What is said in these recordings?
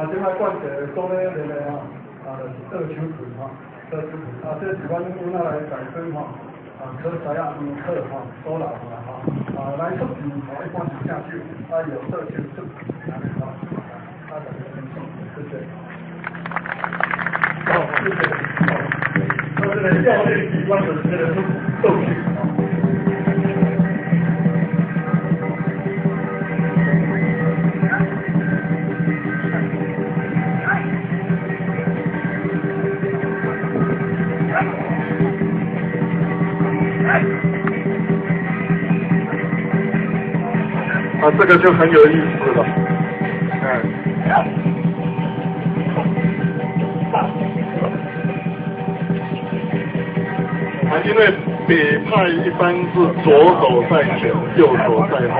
即摆冠者讲咧练咧倒手拳倒手拳这是阮有哪来改生可采课都来来出拳一般是下手，有倒手出拳安尼大家分享，谢谢。好，谢谢。这个教练习惯的这个倒手。这个就很有意思了，因为北派一般是左手在前，右手在后，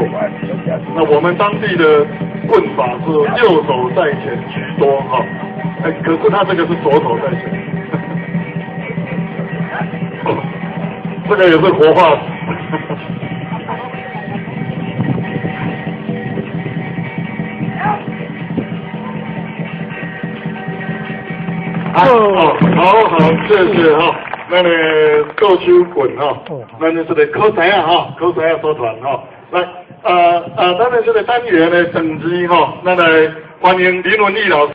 那我们当地的棍法是右手在前居多可是他这个是左手在前，这个也是活化石。好，谢谢咱的倒手棍咱的这个考生考生组团来咱的这个单元的等级咱来欢迎林文义老师。